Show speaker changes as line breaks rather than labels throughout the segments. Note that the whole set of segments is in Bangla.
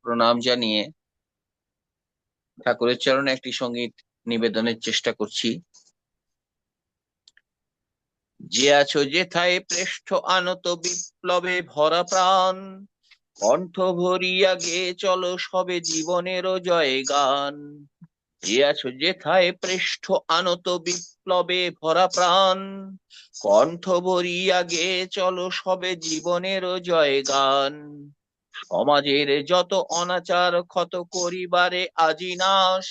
প্রণাম জানিয়ে ঠাকুরের চরণে একটি সঙ্গীত নিবেদনের চেষ্টা করছি। যে আছো যেথায় পৃষ্ঠ আনত বিপ্লবে ভরা প্রাণ, কণ্ঠ ভরিয়া গেয়ে চলো সবে জীবনেরও জয় গান। যে আছো যেথায় পৃষ্ঠ আনত বিপ্লবে ভরা প্রাণ, কণ্ঠ ভরিয়া গেয়ে চলো সবে জীবনেরও জয় গান। সমাজের যত অনাচার ক্ষত করিবারে আজি নাশ,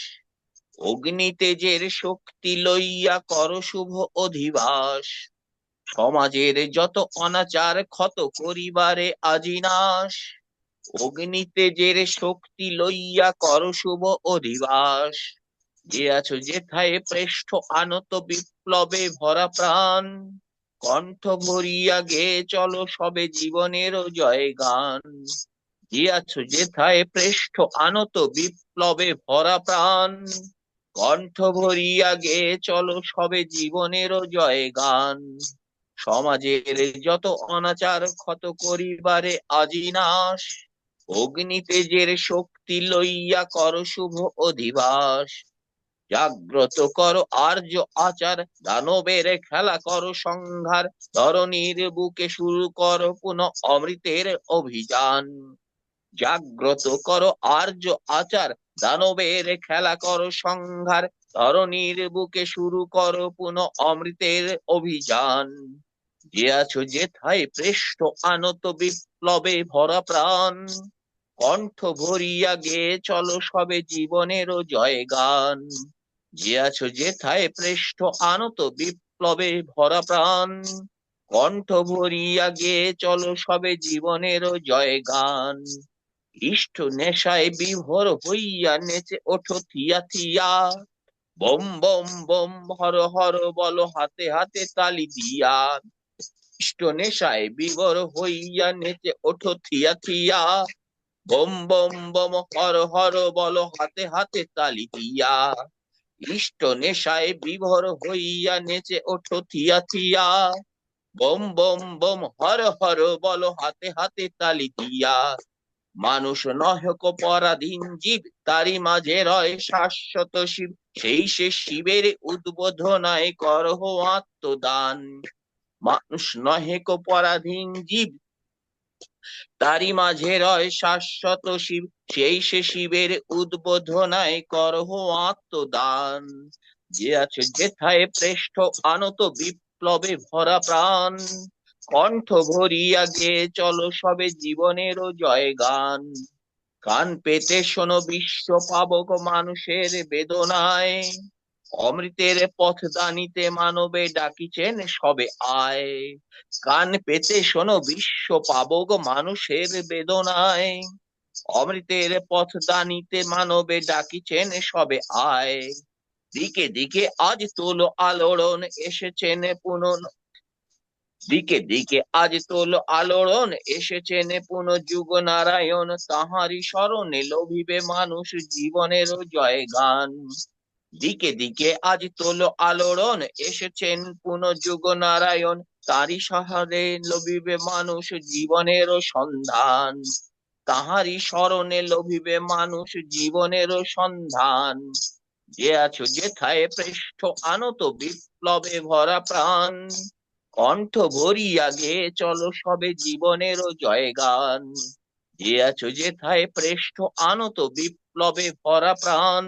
অগ্নি তেজের শক্তি লইয়া কর শুভ অধিবাস। সমাজের যত অনাচার ক্ষত করিবারে আজি নাশ, অগ্নি তেজের শক্তি লইয়া কর শুভ অধিবাস। যে আছো যেথায় পৃষ্ঠ আনত বিপ্লবে ভরা প্রাণ, কণ্ঠ ভরিয়া গেয়ে চলো সবে জীবনের জয় গান। যে আছো যেথায় পৃষ্ঠ আনত বিপ্লবে ভরা প্রাণ, কণ্ঠ ভরিয়া গেয়ে চলো সবে জীবনের জয় গান। সমাজের যত অনাচার ক্ষত করিবারে আজি নাশ, অগ্নি তেজের শক্তি লইয়া কর শুভ অধিবাস। জাগ্রত করো আর্য আচার, দানবের খেলা করো সংহার, ধরণীর বুকে শুরু করো পুনঃ অমৃতের অভিযান। জাগ্রত করো আর্য আচার, দানবের খেলা করো সংহার, ধরণীর বুকে শুরু করো পুনঃ অমৃতের অভিযান। যে আছো যেথায় পৃষ্ঠ আনত বিপ্লবে ভরা প্রাণ, কণ্ঠ ভরিয়া গেয়ে চলো সবে জীবনেরও জয় গান। যে আছো যেথায় পৃষ্ঠ আনত বিপ্লবে ভরা প্রাণ, কণ্ঠ ভরিয়া গেয়ে চলো সবে জীবনেরও জয় গান। ইষ্ট নেশায় বিভোর হইয়া নেচে ওঠো থিয়া থিয়া, bomb bomb bomb Har Har বলো হাতে হাতে তালি দিয়া। ইষ্ট নেশায় বিভোর হইয়া নেচে ওঠো থিয়া থিয়া, bomb bomb bomb Har Har বলো হাতে হাতে তালি দিয়া। ইষ্ট নেশায় বিভোর হইয়া নেচে ওঠো থিয়া থিয়া, bomb bomb bomb Har Har বলো হাতে হাতে তালি দিয়া। মানুষ নহে কো পরাধীন জীব, তারি মাঝে রয় শাশ্বত শিব, সেই সে শিবের উদ্বোধনায় করহ আত্মদান। মানুষ নহে কো পরাধীন জীব, তারি মাঝে রয় শাশ্বত শিব, সেই সে শিবের উদ্বোধনায় করহ আত্মদান। যে আছে যেথায় পৃষ্ঠ আনত বিপ্লবে ভরা প্রাণ, কণ্ঠ ভরিয়া গেয়ে চলো সবে জীবনেরও জয় গান। কান পেতে শোনো বিশ্ব পাবক মানুষের বেদনায়, অমৃতের পথ দানিতে মানবে ডাকিছেন সবে আয়। কান পেতে শোনো বিশ্ব পাবক মানুষের বেদনায়, অমৃতের পথ দানিতে মানবে ডাকিছেন সবে আয়। দিকে দিকে আজ তোলো আলোড়ন, এসেছেন পুনঃ দিকে দিকে আজ তোলো আলোড়ন, এসেছেন পুনঃযুগ নারায়ণ, তাহারি স্মরণে লোভিবে মানুষ জীবনের জয় গান। দিকে দিকে আজ তোলো আলোড়ন, এসেছেন পুনঃযুগ নারায়ণ, তারি সাহারে লোভিবে মানুষ জীবনের সন্ধান। তাহারি স্মরণে লোভিবে মানুষ জীবনের সন্ধান। যে আছো যেথায় পৃষ্ঠ আনত বিপ্লবে ভরা প্রাণ, কণ্ঠ ভরিয়া গেয়ে চলো সবে জীবনেরও জয় গান। যে আছো যেথায় পৃষ্ঠ আনত বিপ্লবে ভরা প্রাণ,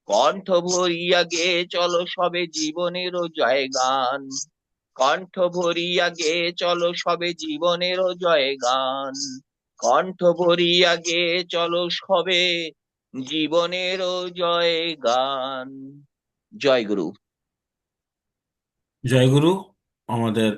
কণ্ঠ ভরিয়া গেয়ে চলো সবে জীবনেরও জয় গান। কণ্ঠ ভরিয়া গেয়ে চলো সবে জীবনেরও জয় গান। কণ্ঠ ভরিয়া গেয়ে চলো সবে জীবনেরও জয় গান। জয় গুরু।
জয়গুরু। আমাদের